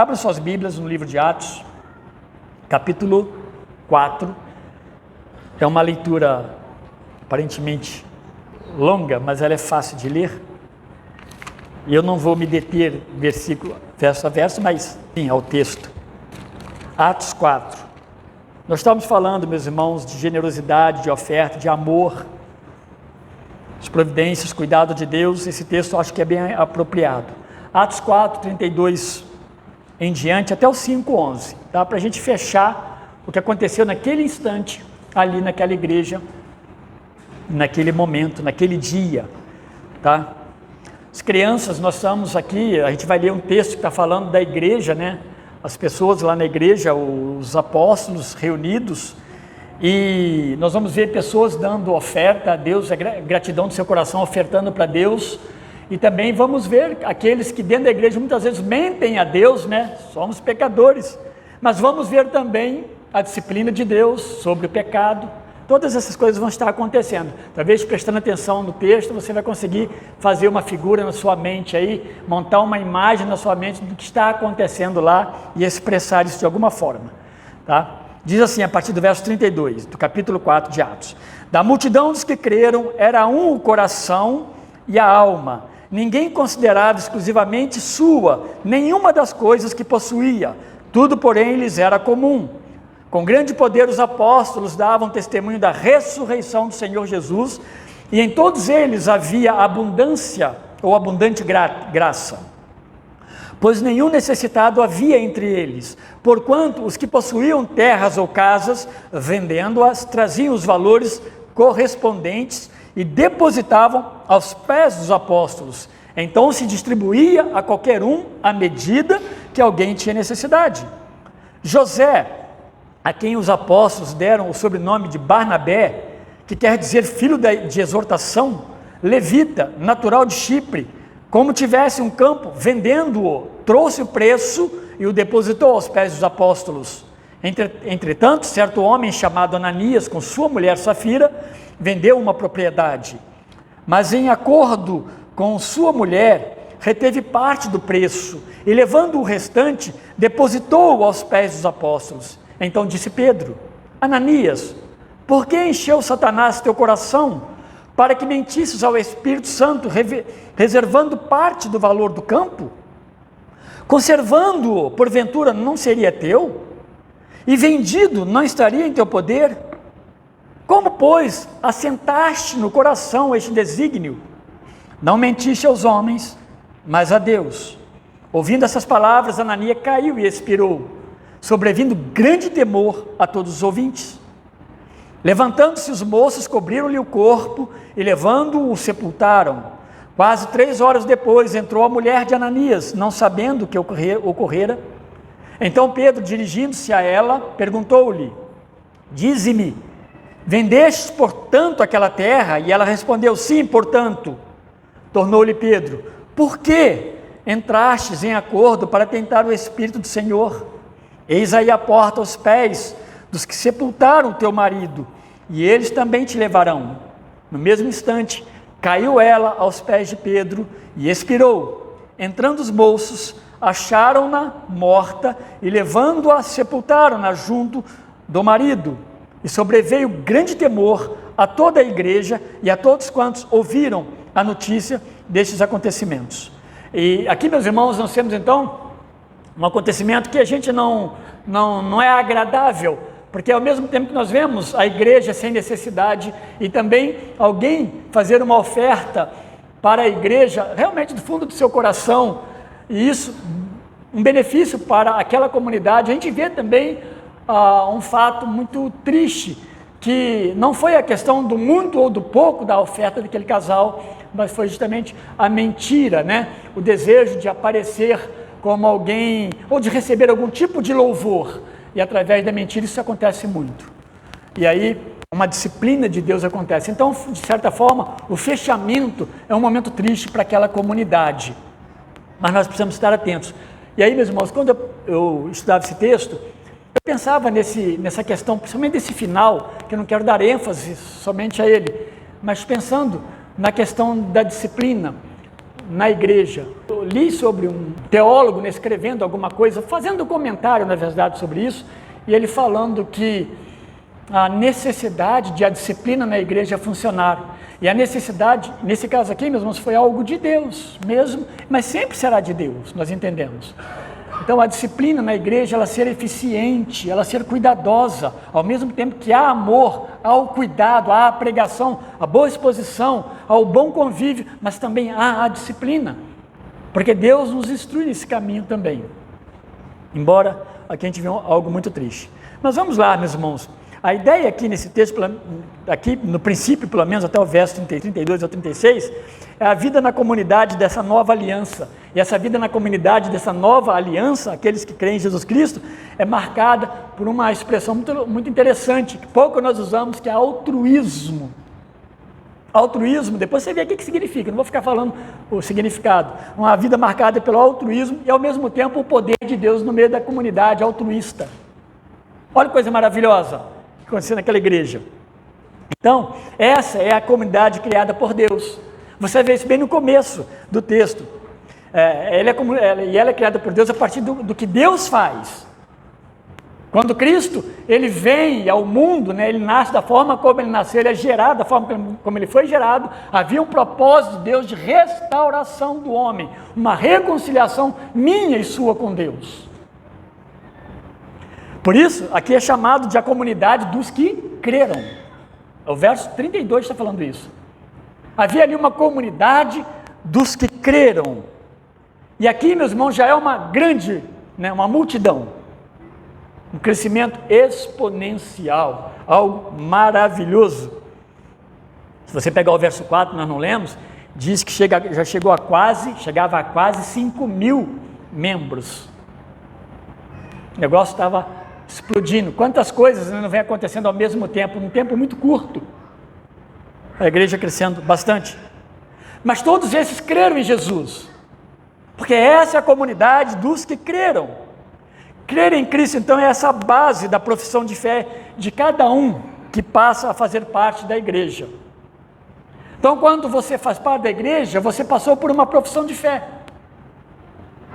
Abra suas Bíblias no livro de Atos, capítulo 4. É uma leitura aparentemente longa, mas ela é fácil de ler. E eu não vou me deter versículo, verso a verso, mas sim, ao texto. Atos 4. Nós estamos falando, meus irmãos, de generosidade, de oferta, de amor, as providências, cuidado de Deus. Esse texto eu acho que é bem apropriado. Atos 4, 32 em diante, até o 5:11, tá? Para a gente fechar o que aconteceu naquele instante, ali naquela igreja, naquele momento, naquele dia, tá? As crianças, nós estamos aqui, a gente vai ler um texto que está falando da igreja, né? As pessoas lá na igreja, os apóstolos reunidos, e nós vamos ver pessoas dando oferta a Deus, a gratidão do seu coração, ofertando para Deus. E também vamos ver aqueles que dentro da igreja muitas vezes mentem a Deus, né? Somos pecadores, mas vamos ver também a disciplina de Deus sobre o pecado. Todas essas coisas vão estar acontecendo. Talvez prestando atenção no texto, você vai conseguir fazer uma figura na sua mente aí, montar uma imagem na sua mente do que está acontecendo lá e expressar isso de alguma forma, tá? Diz assim, a partir do verso 32, do capítulo 4 de Atos: da multidão dos que creram, era um o coração e a alma. Ninguém considerava exclusivamente sua nenhuma das coisas que possuía, tudo, porém, lhes era comum. Com grande poder os apóstolos davam testemunho da ressurreição do Senhor Jesus, e em todos eles havia abundância ou abundante graça, pois nenhum necessitado havia entre eles, porquanto os que possuíam terras ou casas, vendendo-as, traziam os valores correspondentes e depositavam aos pés dos apóstolos. Então se distribuía a qualquer um à medida que alguém tinha necessidade. José, a quem os apóstolos deram o sobrenome de Barnabé, que quer dizer filho de exortação, levita, natural de Chipre, como tivesse um campo, vendendo-o, trouxe o preço e o depositou aos pés dos apóstolos. Entretanto, certo homem chamado Ananias, com sua mulher Safira, vendeu uma propriedade, mas em acordo com sua mulher, reteve parte do preço, e levando o restante, depositou-o aos pés dos apóstolos. Então disse Pedro: Ananias, por que encheu Satanás teu coração, para que mentisses ao Espírito Santo, reservando parte do valor do campo? Conservando-o, porventura, não seria teu? E vendido, não estaria em teu poder? Como, pois, assentaste no coração este desígnio? Não mentiste aos homens, mas a Deus. Ouvindo essas palavras, Ananias caiu e expirou, sobrevindo grande temor a todos os ouvintes. Levantando-se os moços, cobriram-lhe o corpo e, levando-o, sepultaram. Quase 3 horas depois, entrou a mulher de Ananias, não sabendo o que ocorrera. Então Pedro, dirigindo-se a ela, perguntou-lhe: dize-me, vendestes, portanto, aquela terra? E ela respondeu: sim, portanto. Tornou-lhe Pedro: por que entrastes em acordo para tentar o Espírito do Senhor? Eis aí a porta aos pés dos que sepultaram teu marido, e eles também te levarão. No mesmo instante, caiu ela aos pés de Pedro e expirou. Entrando os moços, acharam-na morta e, levando-a, sepultaram-na junto do marido. E sobreveio grande temor a toda a igreja e a todos quantos ouviram a notícia destes acontecimentos. E aqui, meus irmãos, nós temos então um acontecimento que a gente não é agradável, porque ao mesmo tempo que nós vemos a igreja sem necessidade e também alguém fazer uma oferta para a igreja, realmente do fundo do seu coração, e isso, um benefício para aquela comunidade, a gente vê também um fato muito triste, que não foi a questão do muito ou do pouco da oferta daquele casal, mas foi justamente a mentira, né? O desejo de aparecer como alguém, ou de receber algum tipo de louvor, e através da mentira isso acontece muito, e aí uma disciplina de Deus acontece. Então, de certa forma, o fechamento é um momento triste para aquela comunidade, mas nós precisamos estar atentos. E aí, meus irmãos, quando eu estudava esse texto, eu pensava nessa questão, principalmente desse final, que eu não quero dar ênfase somente a ele, mas pensando na questão da disciplina. na igreja. Eu li sobre um teólogo escrevendo alguma coisa, fazendo um comentário, na verdade, sobre isso, e ele falando que a necessidade de a disciplina na igreja funcionar. E a necessidade, nesse caso aqui, meus irmãos, foi algo de Deus mesmo, mas sempre será de Deus, nós entendemos. Então a disciplina na igreja, ela ser eficiente, ela ser cuidadosa, ao mesmo tempo que há amor, há o cuidado, há a pregação, a boa exposição, há o bom convívio, mas também há a disciplina, porque Deus nos instrui nesse caminho também. Embora aqui a gente vê algo muito triste. Mas vamos lá, meus irmãos. A ideia aqui nesse texto, aqui no princípio, pelo menos até o verso 32 ao 36, é a vida na comunidade dessa nova aliança. E essa vida na comunidade dessa nova aliança, aqueles que creem em Jesus Cristo, é marcada por uma expressão muito interessante, que pouco nós usamos, que é altruísmo. Altruísmo, depois você vê o que significa, não vou ficar falando o significado. Uma vida marcada pelo altruísmo e, ao mesmo tempo, o poder de Deus no meio da comunidade altruísta. Olha que coisa maravilhosa que aconteceu naquela igreja. Então, essa é a comunidade criada por Deus. Você vê isso bem no começo do texto. Ela é criada por Deus a partir do que Deus faz. Quando Cristo, ele vem ao mundo, né, ele nasce da forma como ele nasceu, ele é gerado da forma como ele foi gerado, havia um propósito de Deus de restauração do homem, uma reconciliação minha e sua com Deus. Por isso, aqui é chamado de a comunidade dos que creram. O verso 32 está falando isso. Havia ali uma comunidade dos que creram. E aqui, meus irmãos, já é uma grande, né, uma multidão. Um crescimento exponencial, algo maravilhoso. Se você pegar o verso 4, nós não lemos, diz que já chegava a quase 5.000 membros. O negócio estava explodindo. Quantas coisas não vem acontecendo ao mesmo tempo, num tempo muito curto. A igreja crescendo bastante. Mas todos esses creram em Jesus, porque essa é a comunidade dos que creram. Crer em Cristo, então, é essa base da profissão de fé de cada um que passa a fazer parte da igreja. Então, quando você faz parte da igreja, você passou por uma profissão de fé.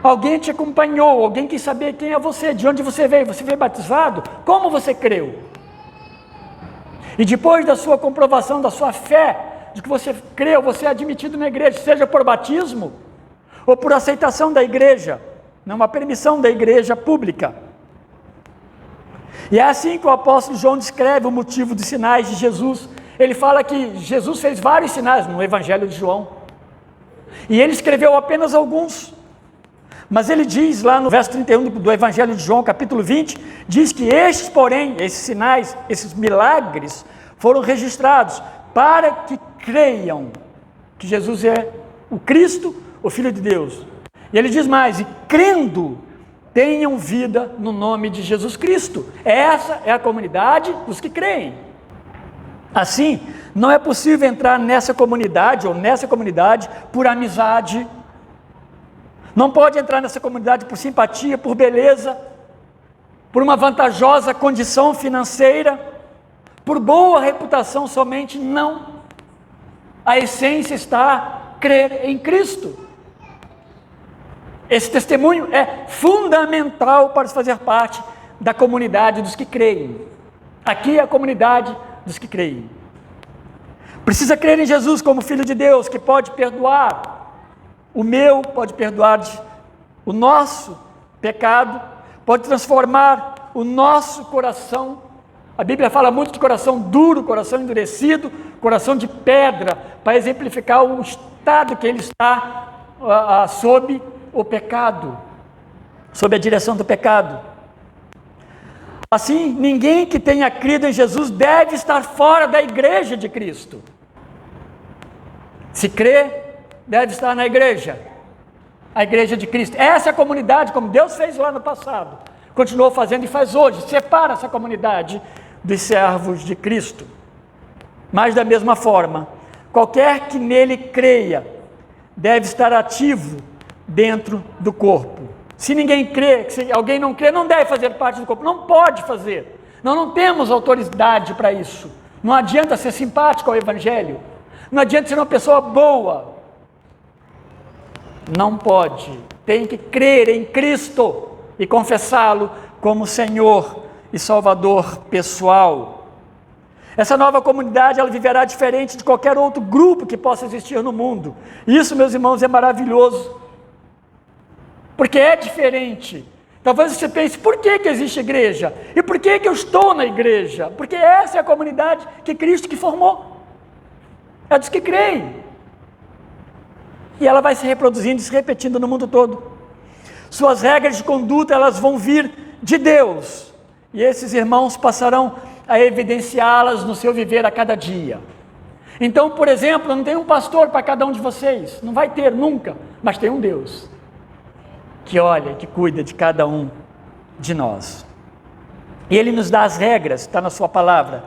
Alguém te acompanhou, alguém quis saber quem é você, de onde você veio batizado, como você creu. E depois da sua comprovação, da sua fé, de que você creu, você é admitido na igreja, seja por batismo ou por aceitação da igreja, uma permissão da igreja pública. E é assim que o apóstolo João descreve o motivo dos sinais de Jesus. Ele fala que Jesus fez vários sinais no Evangelho de João, e ele escreveu apenas alguns. Mas ele diz lá no verso 31 do Evangelho de João, capítulo 20, diz que estes, porém, esses sinais, esses milagres, foram registrados para que creiam que Jesus é o Cristo, o Filho de Deus. E ele diz mais, e crendo, tenham vida no nome de Jesus Cristo. Essa é a comunidade dos que creem. Assim, não é possível entrar nessa comunidade por amizade. Não pode entrar nessa comunidade por simpatia, por beleza, por uma vantajosa condição financeira, por boa reputação somente, não. A essência está crer em Cristo. Esse testemunho é fundamental para fazer parte da comunidade dos que creem. Aqui é a comunidade dos que creem. Precisa crer em Jesus como Filho de Deus, que pode perdoar pode perdoar o nosso pecado, pode transformar o nosso coração. A Bíblia fala muito de coração duro, coração endurecido, coração de pedra, para exemplificar o estado que ele está sob o pecado, sob a direção do pecado. Assim, ninguém que tenha crido em Jesus deve estar fora da igreja de Cristo. Se crê, deve estar na igreja, a igreja de Cristo. Essa é a comunidade, como Deus fez lá no passado, continuou fazendo e faz hoje, separa essa comunidade dos servos de Cristo. Mas da mesma forma, qualquer que nele creia, deve estar ativo dentro do corpo. Se ninguém crê, se alguém não crê, não deve fazer parte do corpo, não pode fazer. Nós não temos autoridade para isso. Não adianta ser simpático ao Evangelho, não adianta ser uma pessoa boa. não pode, tem que crer em Cristo e confessá-lo como Senhor e Salvador pessoal. Essa nova comunidade, ela viverá diferente de qualquer outro grupo que possa existir no mundo. Isso, meus irmãos, é maravilhoso, porque é diferente. Talvez você pense, por que existe igreja? E por que eu estou na igreja? Porque essa é a comunidade que Cristo que formou. É dos que creem. E ela vai se reproduzindo e se repetindo no mundo todo. Suas regras de conduta, elas vão vir de Deus. E esses irmãos passarão a evidenciá-las no seu viver a cada dia. Então, por exemplo, não tem um pastor para cada um de vocês. Não vai ter nunca. Mas tem um Deus que olha, que cuida de cada um de nós. E Ele nos dá as regras, está na sua palavra.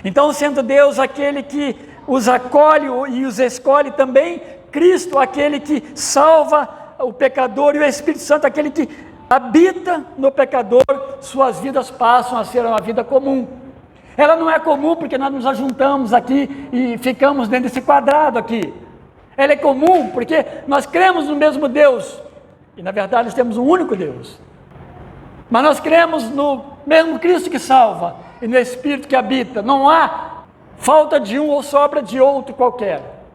Então, sendo Deus aquele que os acolhe e os escolhe também, Cristo aquele que salva o pecador, e o Espírito Santo aquele que habita no pecador, suas vidas passam a ser uma vida comum. Ela não é comum porque nós nos ajuntamos aqui e ficamos dentro desse quadrado aqui. Ela é comum porque nós cremos no mesmo Deus. E na verdade nós temos um único Deus, mas nós cremos no mesmo Cristo que salva e no Espírito que habita. Não há falta de um ou sobra de outro qualquer.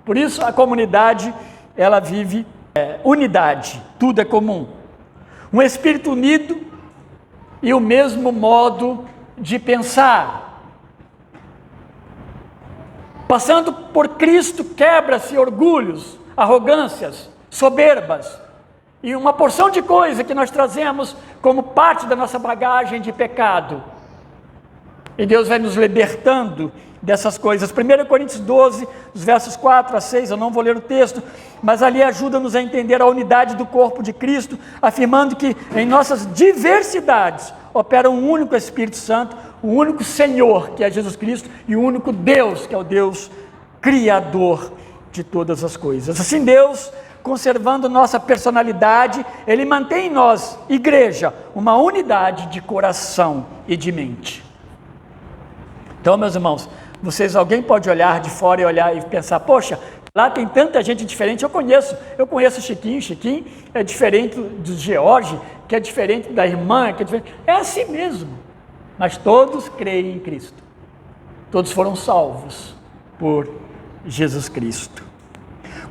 Por isso a comunidade, ela vive unidade, tudo é comum, um Espírito unido e o mesmo modo de pensar. Passando por Cristo, quebra-se orgulhos, arrogâncias, soberbas, e uma porção de coisa que nós trazemos como parte da nossa bagagem de pecado. E Deus vai nos libertando dessas coisas. 1 Coríntios 12, os versos 4 a 6, eu não vou ler o texto, mas ali ajuda-nos a entender a unidade do corpo de Cristo, afirmando que em nossas diversidades opera um único Espírito Santo, o único Senhor, que é Jesus Cristo, e o único Deus, que é o Deus Criador de todas as coisas. Assim, Deus, conservando nossa personalidade, Ele mantém em nós, igreja, uma unidade de coração e de mente. Então, meus irmãos, alguém pode olhar de fora e olhar e pensar, poxa, lá tem tanta gente diferente. Eu conheço o Chiquinho é diferente do George, que é diferente da irmã, que é diferente. É assim mesmo, mas todos creem em Cristo, todos foram salvos por Jesus Cristo.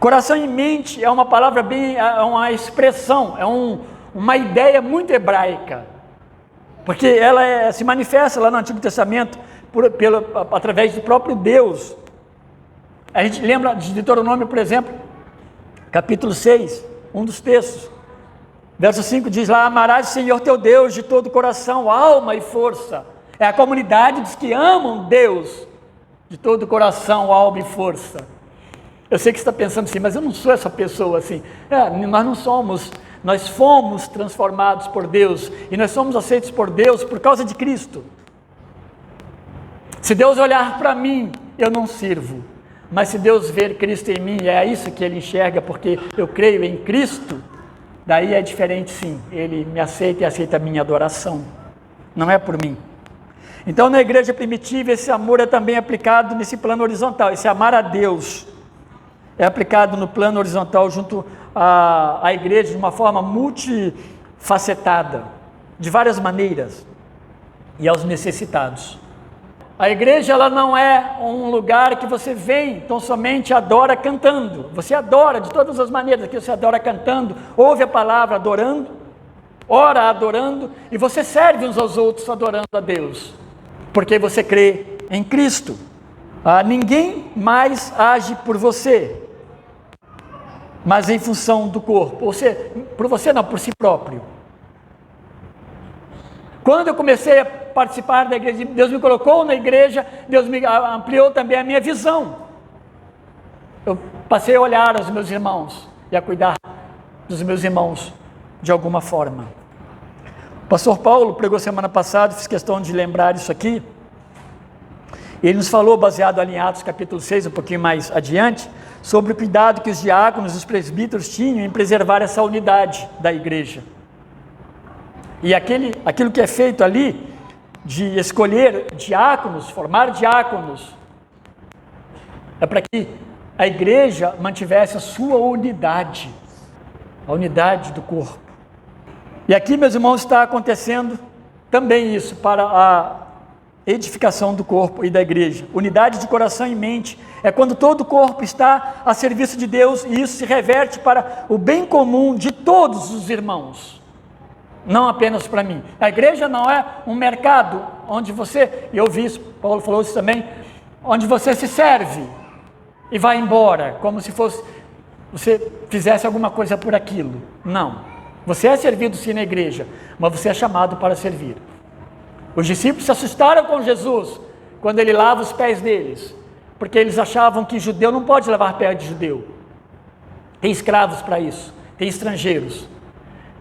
Coração e mente é uma palavra é uma expressão, uma ideia muito hebraica, porque ela se manifesta lá no Antigo Testamento através do próprio Deus. A gente lembra de Deuteronômio, por exemplo, capítulo 6, um dos textos, verso 5 diz lá: amarás o Senhor teu Deus de todo o coração, alma e força. É a comunidade dos que amam Deus de todo o coração, alma e força. Eu sei que você está pensando assim, mas eu não sou essa pessoa assim. Nós não somos, nós fomos transformados por Deus, e nós somos aceitos por Deus por causa de Cristo. Se Deus olhar para mim, eu não sirvo, mas se Deus ver Cristo em mim, é isso que Ele enxerga, porque eu creio em Cristo, daí é diferente sim, Ele me aceita e aceita a minha adoração, não é por mim. Então na igreja primitiva esse amor é também aplicado nesse plano horizontal, esse amar a Deus é aplicado no plano horizontal junto à igreja de uma forma multifacetada, de várias maneiras, e aos necessitados. A igreja, ela não é um lugar que você vem, então somente adora cantando. Você adora de todas as maneiras, que você adora cantando, ouve a palavra adorando, ora adorando, e você serve uns aos outros adorando a Deus, porque você crê em Cristo. Ninguém mais age por você, mas em função do corpo, ou seja, por você não, por si próprio. Quando eu comecei a participar da igreja, Deus me colocou na igreja, Deus me ampliou também a minha visão. Eu passei a olhar os meus irmãos e a cuidar dos meus irmãos de alguma forma. O pastor Paulo pregou semana passada, fiz questão de lembrar isso aqui. Ele nos falou, baseado ali em Atos capítulo 6, um pouquinho mais adiante, sobre o cuidado que os diáconos e os presbíteros tinham em preservar essa unidade da igreja. E aquilo que é feito ali, de escolher diáconos, formar diáconos, é para que a igreja mantivesse a sua unidade. a unidade do corpo. E aqui, meus irmãos, está acontecendo também isso para a edificação do corpo e da igreja. Unidade de coração e mente é quando todo o corpo está a serviço de Deus e isso se reverte para o bem comum de todos os irmãos, não apenas para mim. A igreja não é um mercado onde você, eu vi isso, Paulo falou isso também, onde você se serve e vai embora, como se fosse você fizesse alguma coisa por aquilo. Não. Você é servido sim na igreja, mas você é chamado para servir. Os discípulos se assustaram com Jesus quando ele lava os pés deles, porque eles achavam que judeu não pode lavar pé de judeu. Tem escravos para isso, tem estrangeiros.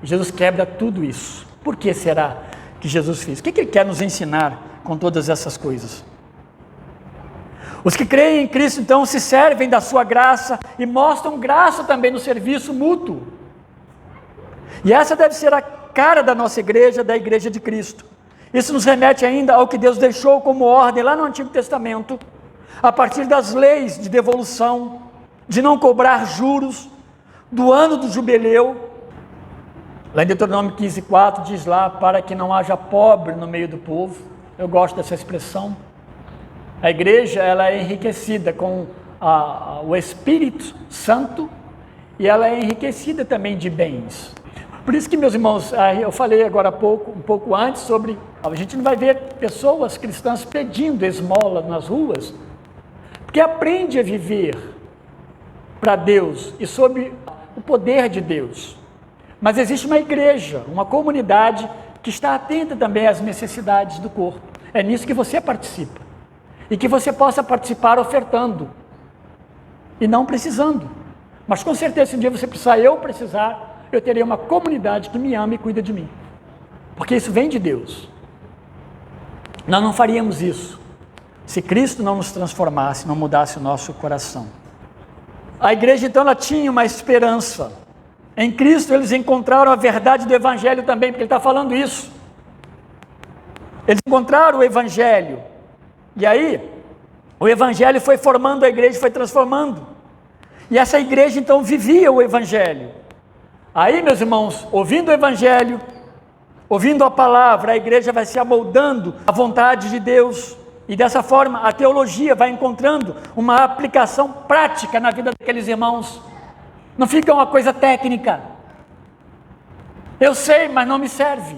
E Jesus quebra tudo isso. Por que será que Jesus fez? O que ele quer nos ensinar com todas essas coisas? Os que creem em Cristo, então, se servem da sua graça e mostram graça também no serviço mútuo. E essa deve ser a cara da nossa igreja, da igreja de Cristo. Isso nos remete ainda ao que Deus deixou como ordem lá no Antigo Testamento, a partir das leis de devolução, de não cobrar juros, do ano do jubileu. Lá em Deuteronômio 15:4 diz lá, para que não haja pobre no meio do povo. Eu gosto dessa expressão. A igreja, ela é enriquecida com o Espírito Santo e ela é enriquecida também de bens. Por isso que, meus irmãos, eu falei agora há pouco, um pouco antes, sobre a gente não vai ver pessoas cristãs pedindo esmola nas ruas, porque aprende a viver para Deus e sob o poder de Deus. Mas existe uma igreja, uma comunidade que está atenta também às necessidades do corpo. É nisso que você participa. E que você possa participar ofertando e não precisando. Mas com certeza, se um dia você precisar, eu terei uma comunidade que me ama e cuida de mim. Porque isso vem de Deus. Nós não faríamos isso se Cristo não nos transformasse, não mudasse o nosso coração. A igreja, então, ela tinha uma esperança. Em Cristo eles encontraram a verdade do Evangelho também, porque ele está falando isso. Eles encontraram o Evangelho. E aí, o Evangelho foi formando a igreja, foi transformando. E essa igreja, então, vivia o Evangelho. Aí, meus irmãos, ouvindo o Evangelho, ouvindo a palavra, a igreja vai se amoldando à vontade de Deus. E dessa forma, a teologia vai encontrando uma aplicação prática na vida daqueles irmãos. Não fica uma coisa técnica. Eu sei, mas não me serve.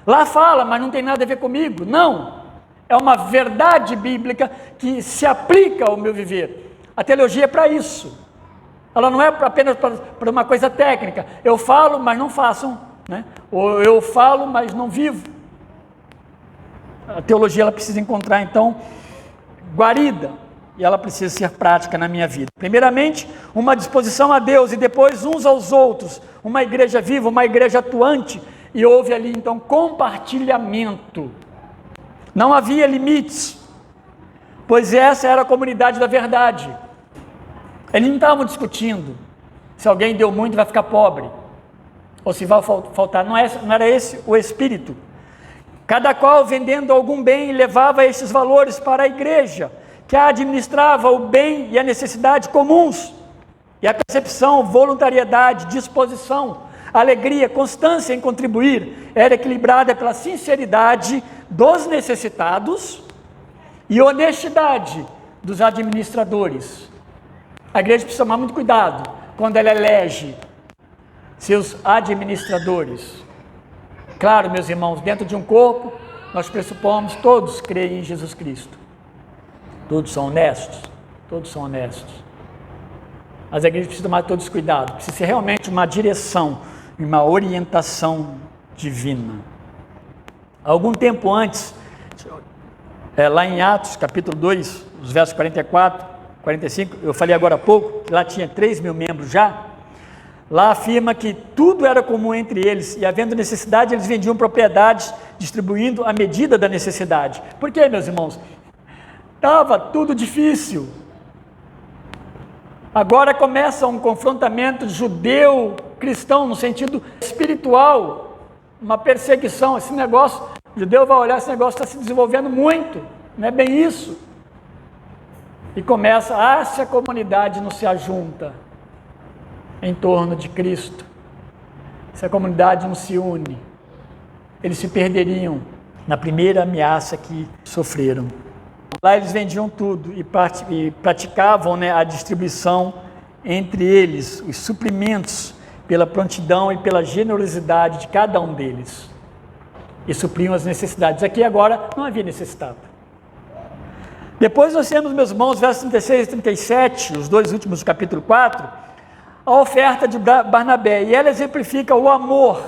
Lá fala, mas não tem nada a ver comigo. Não. É uma verdade bíblica que se aplica ao meu viver. A teologia é para isso. Ela não é apenas para uma coisa técnica. Eu falo, mas não faço, né? Ou eu falo, mas não vivo. A teologia, ela precisa encontrar, então, guarida. E ela precisa ser prática na minha vida. Primeiramente, uma disposição a Deus e depois uns aos outros. Uma igreja viva, uma igreja atuante. E houve ali, então, compartilhamento. Não havia limites, pois essa era a comunidade da verdade. Eles não estavam discutindo se alguém deu muito vai ficar pobre, ou se vai faltar. Não era esse o espírito. Cada qual vendendo algum bem levava esses valores para a igreja, que a administrava o bem e a necessidade comuns. E a percepção, voluntariedade, disposição, alegria, constância em contribuir era equilibrada pela sinceridade dos necessitados e honestidade dos administradores. A igreja precisa tomar muito cuidado quando ela elege seus administradores. Claro, meus irmãos, dentro de um corpo, nós pressupomos todos creem em Jesus Cristo. Todos são honestos? Todos são honestos. Mas a igreja precisa tomar todos cuidado. Precisa ser realmente uma direção, uma orientação divina. Algum tempo antes, lá em Atos, capítulo 2, os versos 44, 45, eu falei agora há pouco, que lá tinha 3.000 membros já. Lá afirma que tudo era comum entre eles, e havendo necessidade, eles vendiam propriedades, distribuindo à medida da necessidade. Por quê, meus irmãos? Estava tudo difícil. Agora começa um confrontamento judeu-cristão, no sentido espiritual, uma perseguição. Esse negócio, o judeu vai olhar, esse negócio está se desenvolvendo muito, não é bem isso. E começa, se a comunidade não se ajunta em torno de Cristo, se a comunidade não se une, eles se perderiam na primeira ameaça que sofreram. Lá eles vendiam tudo e praticavam, né, a distribuição entre eles, os suprimentos, pela prontidão e pela generosidade de cada um deles. E supriam as necessidades. Aqui agora não havia necessitado. Depois nós temos, meus irmãos, versos 36 e 37, os dois últimos do capítulo 4, a oferta de Barnabé. E ela exemplifica o amor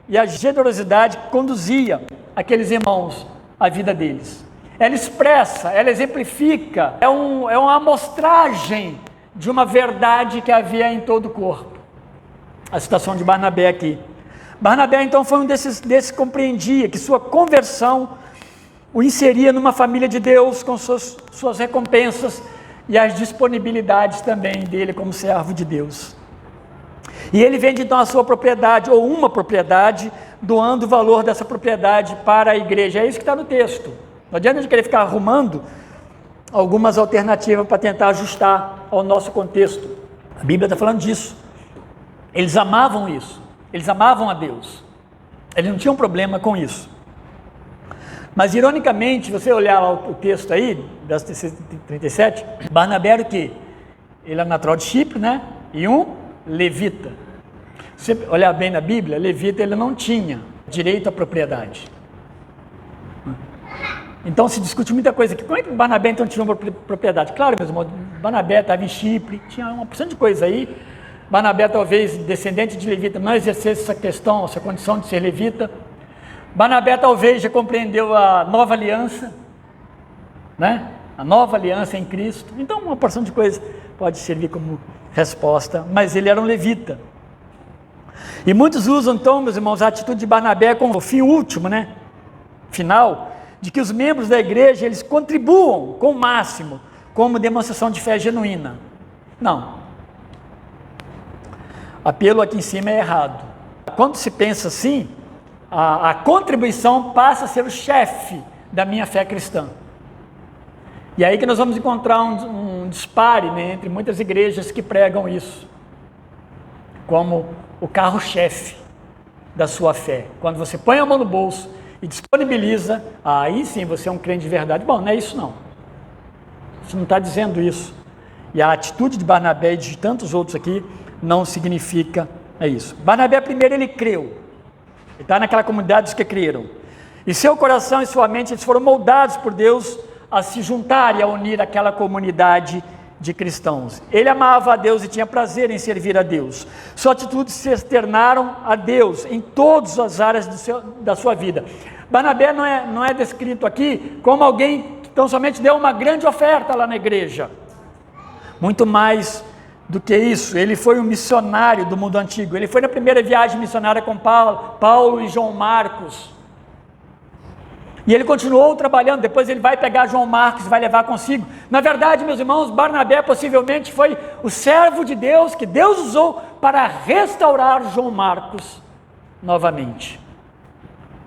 e a generosidade que conduzia aqueles irmãos à vida deles. Ela expressa, ela exemplifica, é uma amostragem de uma verdade que havia em todo o corpo. A citação de Barnabé aqui. Barnabé então foi um desses que compreendia que sua conversão o inseria numa família de Deus com suas recompensas e as disponibilidades também dele como servo de Deus. E ele vende então a sua propriedade, ou uma propriedade, doando o valor dessa propriedade para a igreja. É isso que está no texto. Não adianta a gente querer ficar arrumando algumas alternativas para tentar ajustar ao nosso contexto. A Bíblia está falando disso. Eles amavam isso. Eles amavam a Deus. Eles não tinham problema com isso. Mas, ironicamente, se você olhar lá o texto aí, verso 37, Barnabé era o quê? Ele era natural de Chipre, né? E um levita. Se você olhar bem na Bíblia, levita ele não tinha direito à propriedade. Então se discute muita coisa aqui. Como é que Barnabé então tinha uma propriedade? Claro, meus irmãos, Barnabé estava em Chipre, tinha uma porção de coisa aí. Barnabé, talvez descendente de levita, não exercesse essa questão, essa condição de ser levita. Barnabé talvez já compreendeu a nova aliança, né? A nova aliança em Cristo. Então uma porção de coisa pode servir como resposta, mas ele era um levita. E muitos usam então, meus irmãos, a atitude de Barnabé como o fim último, né? Final, de que os membros da igreja, eles contribuam com o máximo, como demonstração de fé genuína. Não. Apelo aqui em cima é errado. Quando se pensa assim, a contribuição passa a ser o chefe da minha fé cristã. E aí que nós vamos encontrar um dispare, né, entre muitas igrejas que pregam isso, como o carro-chefe da sua fé. Quando você põe a mão no bolso e disponibiliza, aí sim você é um crente de verdade. Bom, não é isso não. Você não está dizendo isso. E a atitude de Barnabé e de tantos outros aqui não significa isso. Barnabé primeiro ele creu. Ele está naquela comunidade dos que creram. E seu coração e sua mente eles foram moldados por Deus a se juntar e a unir aquela comunidade de cristãos. Ele amava a Deus e tinha prazer em servir a Deus. Sua atitude se externaram a Deus em todas as áreas da sua vida. Barnabé não é descrito aqui como alguém que tão somente deu uma grande oferta lá na igreja. Muito mais do que isso, ele foi um missionário do mundo antigo. Ele foi na primeira viagem missionária com Paulo e João Marcos. E ele continuou trabalhando, depois ele vai pegar João Marcos e vai levar consigo. Na verdade, meus irmãos, Barnabé possivelmente foi o servo de Deus, que Deus usou para restaurar João Marcos novamente.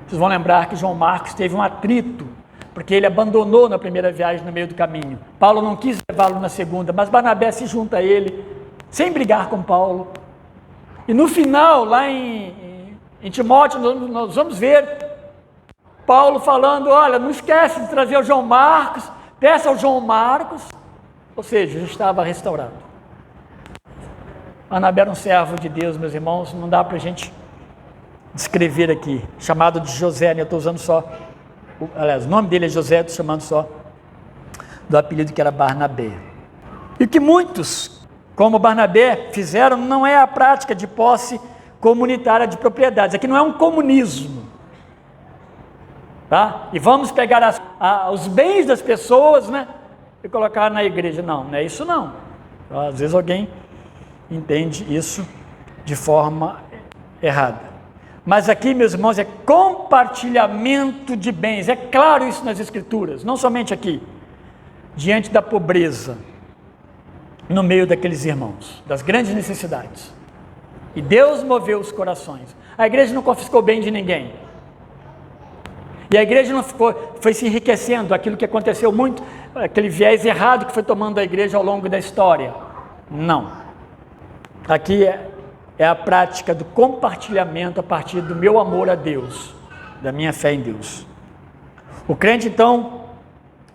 Vocês vão lembrar que João Marcos teve um atrito, porque ele abandonou na primeira viagem no meio do caminho. Paulo não quis levá-lo na segunda, mas Barnabé se junta a ele, sem brigar com Paulo. E no final, lá em Timóteo, nós vamos ver Paulo falando, olha, não esquece de trazer o João Marcos, peça ao João Marcos, ou seja, já estava restaurado. Barnabé era um servo de Deus, meus irmãos, não dá para a gente descrever aqui, chamado de José, né? Eu estou usando só, aliás, o nome dele é José, estou chamando só do apelido que era Barnabé. E o que muitos, como Barnabé, fizeram não é a prática de posse comunitária de propriedades, aqui não é um comunismo. Tá? E vamos pegar os bens das pessoas, né, e colocar na igreja. Não é isso não. Às vezes alguém entende isso de forma errada. Mas aqui, meus irmãos, é compartilhamento de bens. É claro isso nas Escrituras, não somente aqui. Diante da pobreza, no meio daqueles irmãos, das grandes necessidades. E Deus moveu os corações. A igreja não confiscou bem de ninguém. E a igreja não foi se enriquecendo, aquilo que aconteceu muito, aquele viés errado que foi tomando a igreja ao longo da história. Não. Aqui é a prática do compartilhamento a partir do meu amor a Deus, da minha fé em Deus. O crente, então,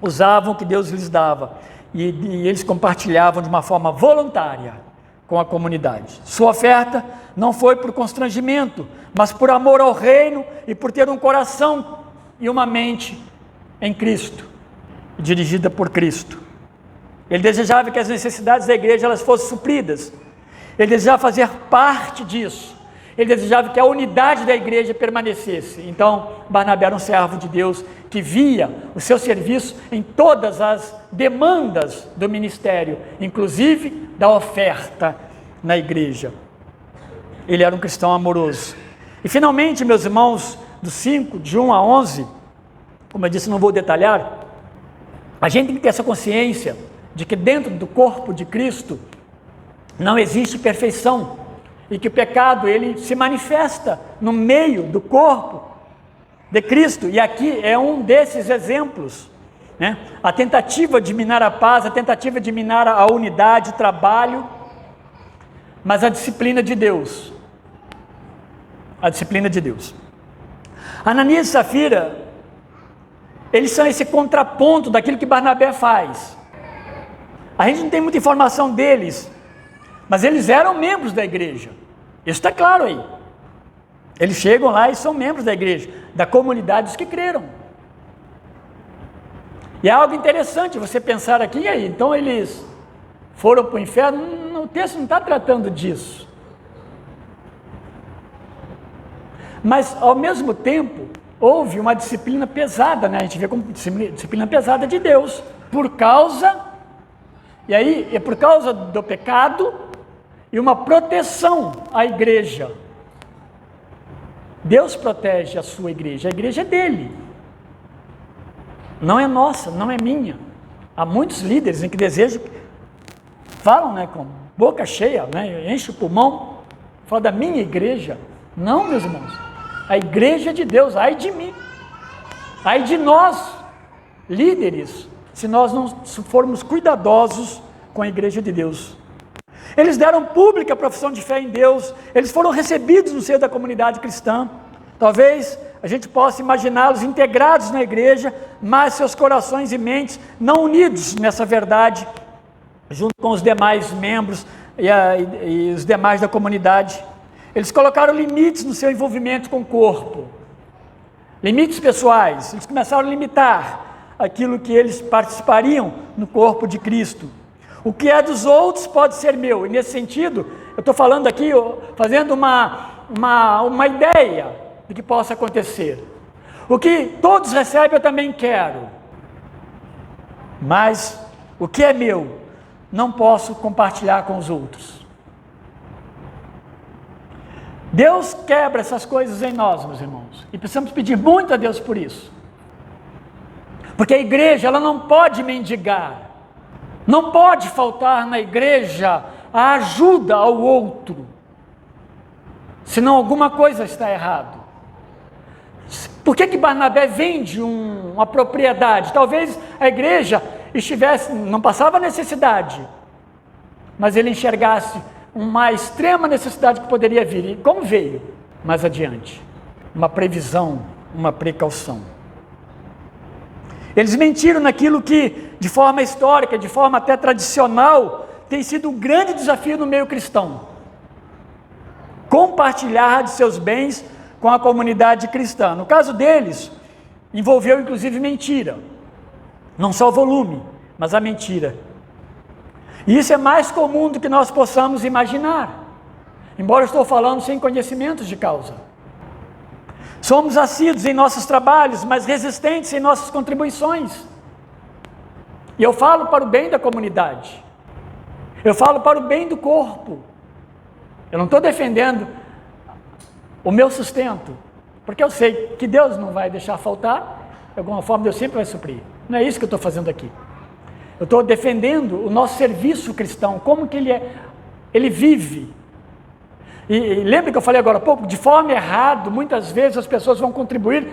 usavam o que Deus lhes dava e eles compartilhavam de uma forma voluntária com a comunidade. Sua oferta não foi por constrangimento, mas por amor ao reino e por ter um coração e uma mente em Cristo, dirigida por Cristo. Ele desejava que as necessidades da igreja elas fossem supridas. Ele desejava fazer parte disso. Ele desejava que a unidade da igreja permanecesse. Então, Barnabé era um servo de Deus que via o seu serviço em todas as demandas do ministério, inclusive da oferta na igreja. Ele era um cristão amoroso. E finalmente, meus irmãos, de 1 a 11, como eu disse, não vou detalhar, a gente tem que ter essa consciência de que dentro do corpo de Cristo não existe perfeição e que o pecado ele se manifesta no meio do corpo de Cristo, e aqui é um desses exemplos, né? A tentativa de minar a paz, a tentativa de minar a unidade, o trabalho, mas a disciplina de Deus, Ananias e Safira, eles são esse contraponto daquilo que Barnabé faz. A gente não tem muita informação deles, mas eles eram membros da igreja, isso está claro aí. Eles chegam lá e são membros da igreja, da comunidade dos que creram. E é algo interessante você pensar aqui, e aí, então eles foram para o inferno? O texto não está tratando disso. Mas, ao mesmo tempo, houve uma disciplina pesada, né? A gente vê como disciplina pesada de Deus, por causa do pecado e uma proteção à igreja. Deus protege a sua igreja, a igreja é dele, não é nossa, não é minha. Há muitos líderes em que desejam, falam, né, com boca cheia, né, enche o pulmão, falam da minha igreja. Não, meus irmãos, a igreja é de Deus. Ai de mim, ai de nós, líderes, se nós não formos cuidadosos com a igreja de Deus. Eles deram pública a profissão de fé em Deus, eles foram recebidos no seio da comunidade cristã. Talvez a gente possa imaginá-los integrados na igreja, mas seus corações e mentes não unidos nessa verdade, junto com os demais membros e os demais da comunidade. Eles colocaram limites no seu envolvimento com o corpo, limites pessoais. Eles começaram a limitar aquilo que eles participariam no corpo de Cristo. O que é dos outros pode ser meu, e nesse sentido, eu estou falando aqui, fazendo uma ideia do que possa acontecer. O que todos recebem eu também quero, mas o que é meu, não posso compartilhar com os outros. Deus quebra essas coisas em nós, meus irmãos, e precisamos pedir muito a Deus por isso, porque a igreja ela não pode mendigar. Não pode faltar na igreja a ajuda ao outro, senão alguma coisa está errado. Por que Barnabé vende uma propriedade? Talvez a igreja não passava necessidade, mas ele enxergasse uma extrema necessidade que poderia vir. E como veio mais adiante? Uma previsão, uma precaução. Eles mentiram naquilo que, de forma histórica, de forma até tradicional, tem sido um grande desafio no meio cristão. Compartilhar de seus bens com a comunidade cristã. No caso deles, envolveu inclusive mentira. Não só o volume, mas a mentira. E isso é mais comum do que nós possamos imaginar, embora eu estou falando sem conhecimentos de causa. Somos assíduos em nossos trabalhos, mas resistentes em nossas contribuições. E eu falo para o bem da comunidade. Eu falo para o bem do corpo. Eu não estou defendendo o meu sustento, porque eu sei que Deus não vai deixar faltar, de alguma forma Deus sempre vai suprir. Não é isso que eu estou fazendo aqui. Eu estou defendendo o nosso serviço cristão, como que ele vive. E lembra que eu falei agora há pouco, de forma errada, muitas vezes as pessoas vão contribuir.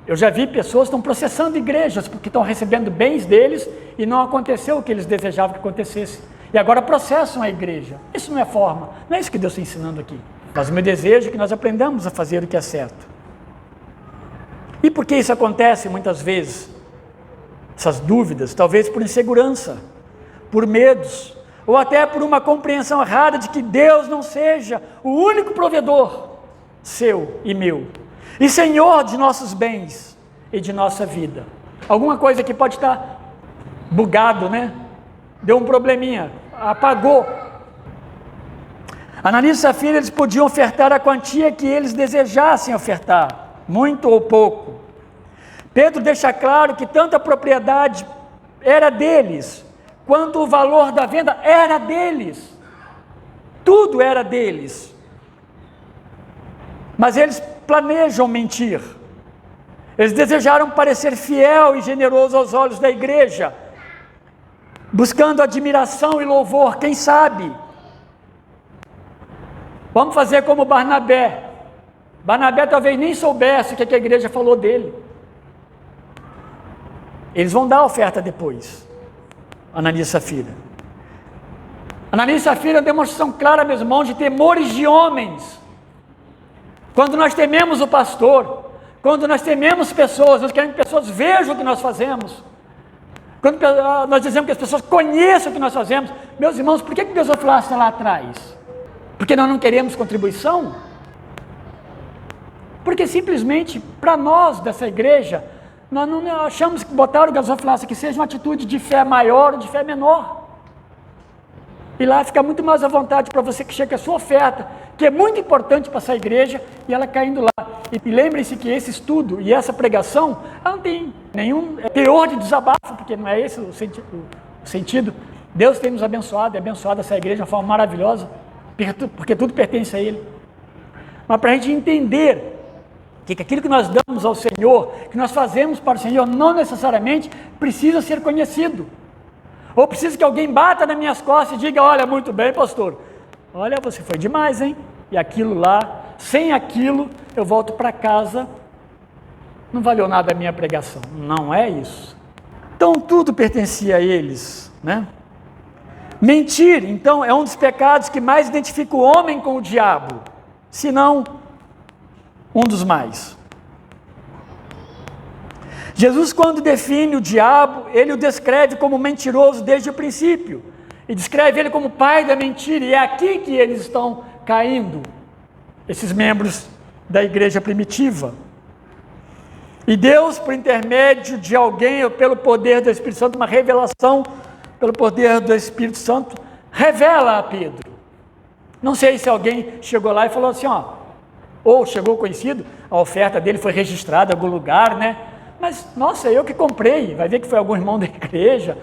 Eu já vi pessoas que estão processando igrejas, porque estão recebendo bens deles e não aconteceu o que eles desejavam que acontecesse. E agora processam a igreja. Isso não é forma, não é isso que Deus está ensinando aqui. Mas o meu desejo é que nós aprendamos a fazer o que é certo. E por que isso acontece muitas vezes? Essas dúvidas, talvez por insegurança, por medos, ou até por uma compreensão errada de que Deus não seja o único provedor seu e meu, e Senhor de nossos bens e de nossa vida. Alguma coisa que pode estar bugado, né? Deu um probleminha, apagou. Ananias e Safira, eles podiam ofertar a quantia que eles desejassem ofertar, muito ou pouco. Pedro deixa claro que tanto a propriedade era deles, quanto o valor da venda era deles. Tudo era deles. Mas eles planejam mentir. Eles desejaram parecer fiel e generoso aos olhos da igreja, buscando admiração e louvor, quem sabe? Vamos fazer como Barnabé. Barnabé talvez nem soubesse o que a igreja falou dele. Eles vão dar a oferta depois. Ananias e Safira. Ananias e Safira é uma demonstração clara, meus irmãos, de temores de homens. Quando nós tememos o pastor, quando nós tememos pessoas, nós queremos que pessoas vejam o que nós fazemos. Quando nós dizemos que as pessoas conheçam o que nós fazemos, meus irmãos, por que Deus falasse lá atrás? Porque nós não queremos contribuição? Porque simplesmente, para nós dessa igreja, nós não achamos que botar o gasofilácio aqui seja uma atitude de fé maior ou de fé menor. E lá fica muito mais à vontade para você que chega a sua oferta, que é muito importante para essa igreja, e ela caindo lá. E lembrem-se que esse estudo e essa pregação, ela não tem nenhum teor de desabafo, porque não é esse o sentido. Deus tem nos abençoado e abençoado essa igreja de uma forma maravilhosa, porque tudo pertence a Ele. Mas para a gente entender que aquilo que nós damos ao Senhor, que nós fazemos para o Senhor, não necessariamente precisa ser conhecido. Ou precisa que alguém bata nas minhas costas e diga: olha, muito bem, pastor, olha, você foi demais, hein? E aquilo lá, sem aquilo, eu volto para casa, não valeu nada a minha pregação. Não é isso. Então, tudo pertencia a eles, né? Mentir, então, é um dos pecados que mais identifica o homem com o diabo, se não um dos mais. Jesus, quando define o diabo, ele o descreve como mentiroso desde o princípio, e descreve ele como pai da mentira, e é aqui que eles estão caindo, esses membros da igreja primitiva. E Deus, por intermédio de alguém, ou pelo poder do Espírito Santo, uma revelação, pelo poder do Espírito Santo, revela a Pedro. Não sei se alguém chegou lá e falou assim, ou chegou conhecido, a oferta dele foi registrada em algum lugar, né? Mas, nossa, eu que comprei, vai ver que foi algum irmão da igreja.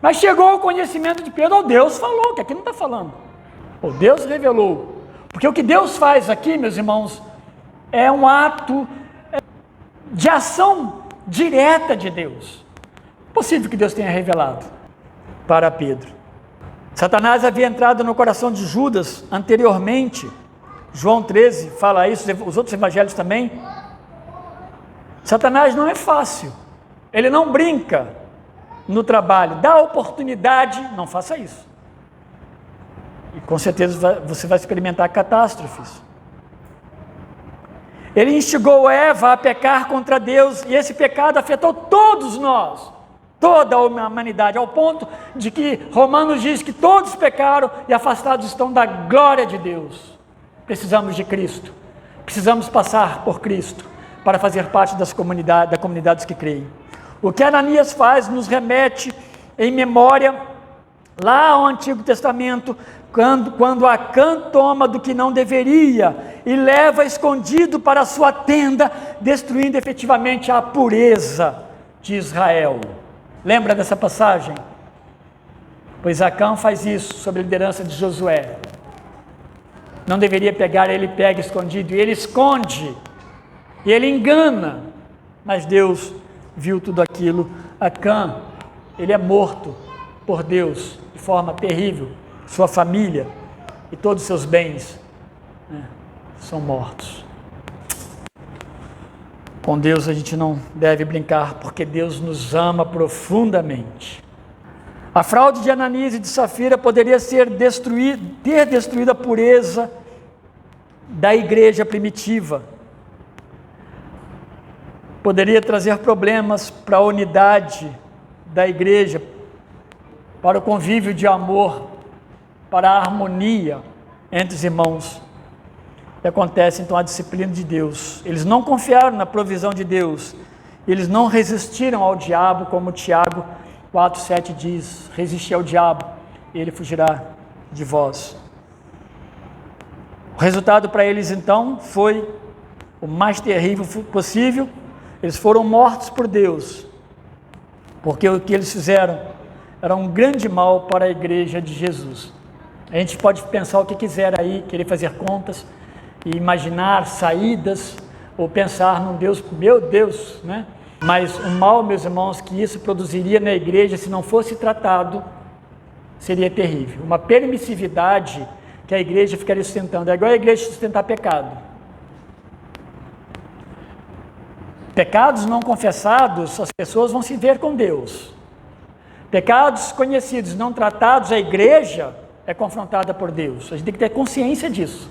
Mas chegou o conhecimento de Pedro, Deus falou, que aqui não está falando. Deus revelou. Porque o que Deus faz aqui, meus irmãos, é um ato de ação direta de Deus. Possível que Deus tenha revelado para Pedro. Satanás havia entrado no coração de Judas anteriormente. João 13 fala isso, os outros evangelhos também. Satanás não é fácil, ele não brinca no trabalho, dá oportunidade, não faça isso. E com certeza você vai experimentar catástrofes. Ele instigou Eva a pecar contra Deus, e esse pecado afetou todos nós, toda a humanidade, ao ponto de que Romanos diz que todos pecaram e afastados estão da glória de Deus. Precisamos de Cristo, precisamos passar por Cristo para fazer parte das comunidades que creem. O que Ananias faz nos remete em memória lá ao Antigo Testamento, quando Acã toma do que não deveria e leva escondido para a sua tenda, destruindo efetivamente a pureza de Israel. Lembra dessa passagem? Pois Acã faz isso sob a liderança de Josué. Não deveria pegar, ele pega escondido, e ele esconde, e ele engana, mas Deus viu tudo aquilo. Acã, ele é morto por Deus de forma terrível, sua família e todos os seus bens, né, são mortos. Com Deus a gente não deve brincar, porque Deus nos ama profundamente. A fraude de Ananias e de Safira poderia ter destruído a pureza da igreja primitiva. Poderia trazer problemas para a unidade da igreja, para o convívio de amor, para a harmonia entre os irmãos. E acontece então a disciplina de Deus. Eles não confiaram na provisão de Deus. Eles não resistiram ao diabo, como Tiago 4,7 diz: resistir ao diabo, ele fugirá de vós. O resultado para eles então foi o mais terrível possível. Eles foram mortos por Deus, porque o que eles fizeram era um grande mal para a igreja de Jesus. A gente pode pensar o que quiser aí, querer fazer contas e imaginar saídas, ou pensar num Deus, meu Deus, né? Mas o mal, meus irmãos, que isso produziria na igreja, se não fosse tratado, seria terrível. Uma permissividade que a igreja ficaria sustentando. É igual a igreja sustentar pecado. Pecados não confessados, as pessoas vão se ver com Deus. Pecados conhecidos, não tratados, a igreja é confrontada por Deus. A gente tem que ter consciência disso.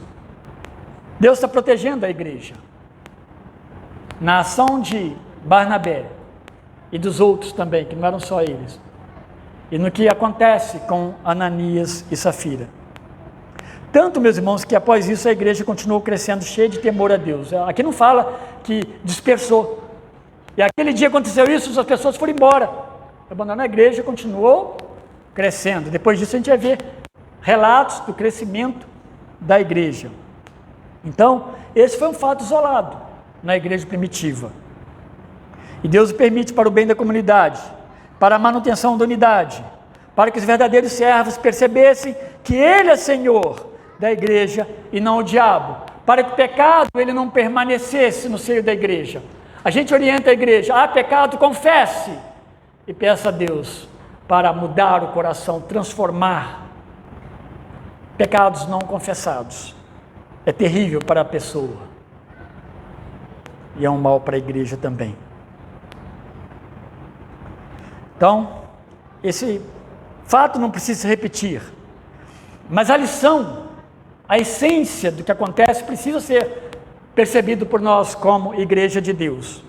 Deus está protegendo a igreja. Na ação de Barnabé e dos outros também, que não eram só eles. E no que acontece com Ananias e Safira. Tanto, meus irmãos, que após isso a igreja continuou crescendo, cheia de temor a Deus. Aqui não fala que dispersou. E aquele dia aconteceu isso, as pessoas foram embora. Abandonaram a igreja, continuou crescendo. Depois disso a gente vai ver relatos do crescimento da igreja. Então, esse foi um fato isolado na igreja primitiva. E Deus o permite para o bem da comunidade, para a manutenção da unidade, para que os verdadeiros servos percebessem que Ele é Senhor da igreja e não o diabo, para que o pecado ele não permanecesse no seio da igreja. A gente orienta a igreja: há pecado, confesse, e peça a Deus para mudar o coração, transformar. Pecados não confessados é terrível para a pessoa e é um mal para a igreja também. Então, esse fato não precisa se repetir, mas a lição, a essência do que acontece precisa ser percebido por nós como igreja de Deus,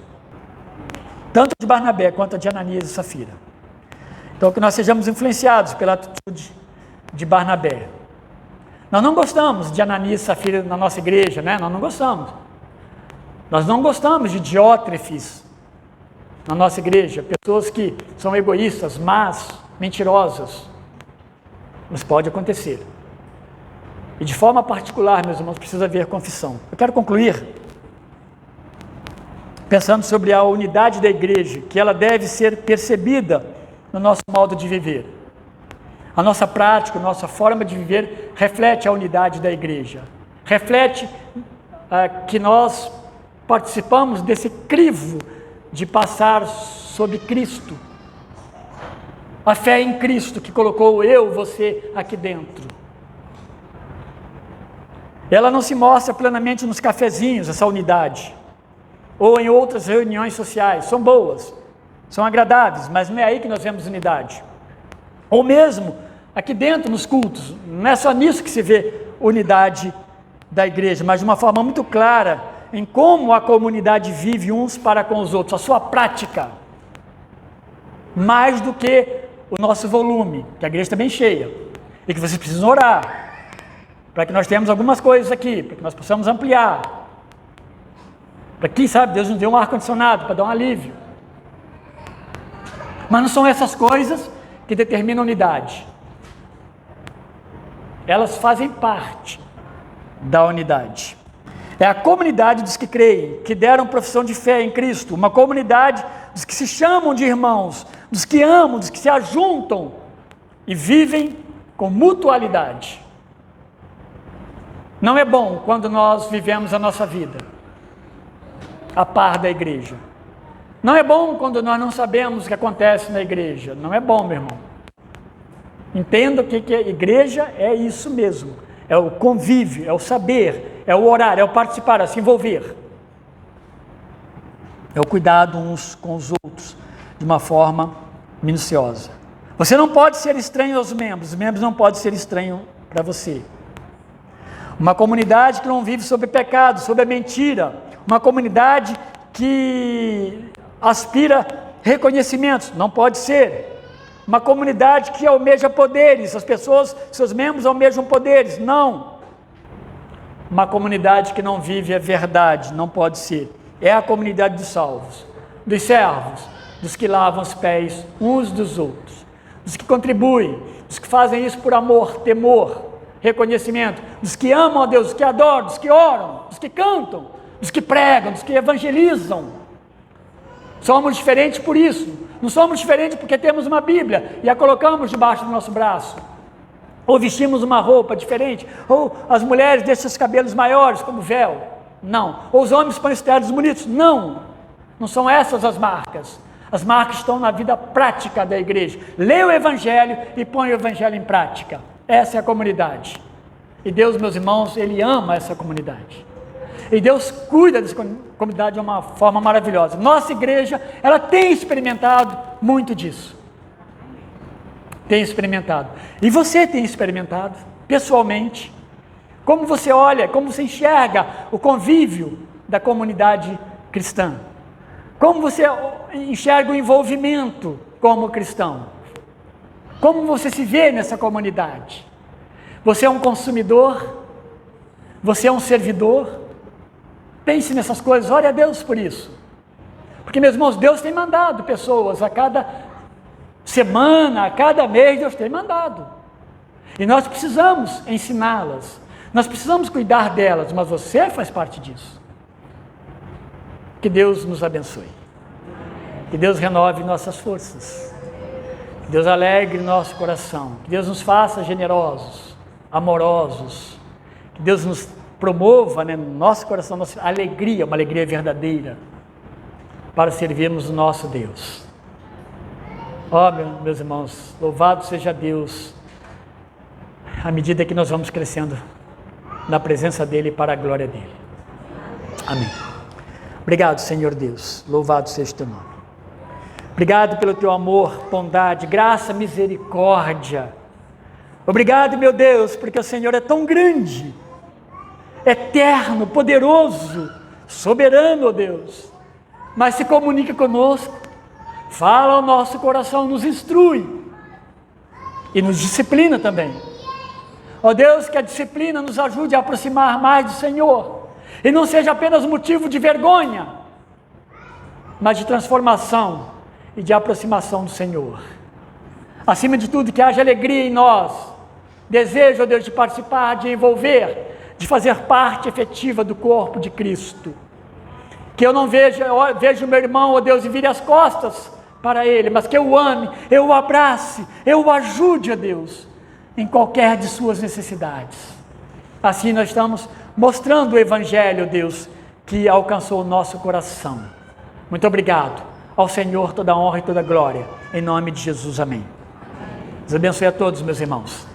tanto de Barnabé quanto de Ananias e Safira. Então, que nós sejamos influenciados pela atitude de Barnabé. Nós não gostamos de Ananias e Safira na nossa igreja, né? Nós não gostamos. Nós não gostamos de Diótrefes na nossa igreja, pessoas que são egoístas, más, mentirosas. Mas pode acontecer. E de forma particular, meus irmãos, precisa haver confissão. Eu quero concluir pensando sobre a unidade da igreja, que ela deve ser percebida no nosso modo de viver. A nossa prática, a nossa forma de viver reflete a unidade da igreja. Reflete que nós participamos desse crivo de passar sobre Cristo. A fé em Cristo que colocou eu, você aqui dentro. Ela não se mostra plenamente nos cafezinhos, essa unidade, ou em outras reuniões sociais. São boas, são agradáveis, mas não é aí que nós vemos unidade. Ou mesmo aqui dentro nos cultos, não é só nisso que se vê unidade da igreja, mas de uma forma muito clara em como a comunidade vive uns para com os outros, a sua prática, mais do que o nosso volume, que a igreja está bem cheia, e que vocês precisam orar, para que nós tenhamos algumas coisas aqui, para que nós possamos ampliar, para quem sabe Deus nos dê um ar-condicionado, para dar um alívio. Mas não são essas coisas que determinam a unidade. Elas fazem parte da unidade. É a comunidade dos que creem, que deram profissão de fé em Cristo, uma comunidade dos que se chamam de irmãos, dos que amam, dos que se ajuntam e vivem com mutualidade. Não é bom quando nós vivemos a nossa vida a par da igreja. Não é bom quando nós não sabemos o que acontece na igreja. Não é bom, meu irmão. Entenda que a igreja é isso mesmo. É o convívio, é o saber, é o orar, é o participar, é se envolver. É o cuidado uns com os outros de uma forma minuciosa. Você não pode ser estranho aos membros, os membros não podem ser estranhos para você. Uma comunidade que não vive sobre pecado, sobre a mentira. Uma comunidade que aspira reconhecimentos. Não pode ser. Uma comunidade que almeja poderes. As pessoas, seus membros almejam poderes. Não. Uma comunidade que não vive a verdade. Não pode ser. É a comunidade dos salvos, dos servos, dos que lavam os pés uns dos outros, dos que contribuem, dos que fazem isso por amor, temor, reconhecimento, dos que amam a Deus, dos que adoram, dos que oram, dos que cantam, dos que pregam, dos que evangelizam. Somos diferentes por isso. Não somos diferentes porque temos uma Bíblia e a colocamos debaixo do nosso braço, ou vestimos uma roupa diferente, ou as mulheres deixam os cabelos maiores como véu. Não. Ou os homens põem telhados bonitos. Não. Não são essas as marcas. As marcas estão na vida prática da igreja. Leia o Evangelho e põe o Evangelho em prática. Essa é a comunidade. E Deus, meus irmãos, Ele ama essa comunidade. E Deus cuida dessa comunidade de uma forma maravilhosa. Nossa igreja, ela tem experimentado muito disso. Tem experimentado. E você tem experimentado, pessoalmente. Como você olha, como você enxerga o convívio da comunidade cristã? Como você enxerga o envolvimento como cristão? Como você se vê nessa comunidade? Você é um consumidor? Você é um servidor? Pense nessas coisas, ore a Deus por isso. Porque, meus irmãos, Deus tem mandado pessoas a cada semana, a cada mês, Deus tem mandado. E nós precisamos ensiná-las. Nós precisamos cuidar delas, mas você faz parte disso. Que Deus nos abençoe. Que Deus renove nossas forças. Que Deus alegre nosso coração. Que Deus nos faça generosos, amorosos. Que Deus nos promova, no nosso coração, nossa alegria, uma alegria verdadeira, para servirmos o nosso Deus. Ó, meus irmãos, louvado seja Deus, à medida que nós vamos crescendo na presença dEle e para a glória dEle. Amém. Obrigado, Senhor Deus, louvado seja o Teu nome. Obrigado pelo Teu amor, bondade, graça, misericórdia. Obrigado, meu Deus, porque o Senhor é tão grande, eterno, poderoso, soberano, ó Deus, mas se comunica conosco, fala ao nosso coração, nos instrui e nos disciplina também. Ó Deus, que a disciplina nos ajude a aproximar mais do Senhor, e não seja apenas motivo de vergonha, mas de transformação e de aproximação do Senhor. Acima de tudo, que haja alegria em nós, desejo, ó Deus, de participar, de envolver, de fazer parte efetiva do corpo de Cristo. Que eu não veja o meu irmão, ó Deus, e vire as costas para ele, mas que eu o ame, eu o abrace, eu o ajude, ó Deus, em qualquer de suas necessidades. Assim nós estamos mostrando o Evangelho, Deus, que alcançou o nosso coração. Muito obrigado. Ao Senhor toda a honra e toda a glória. Em nome de Jesus, amém. Deus abençoe a todos, meus irmãos.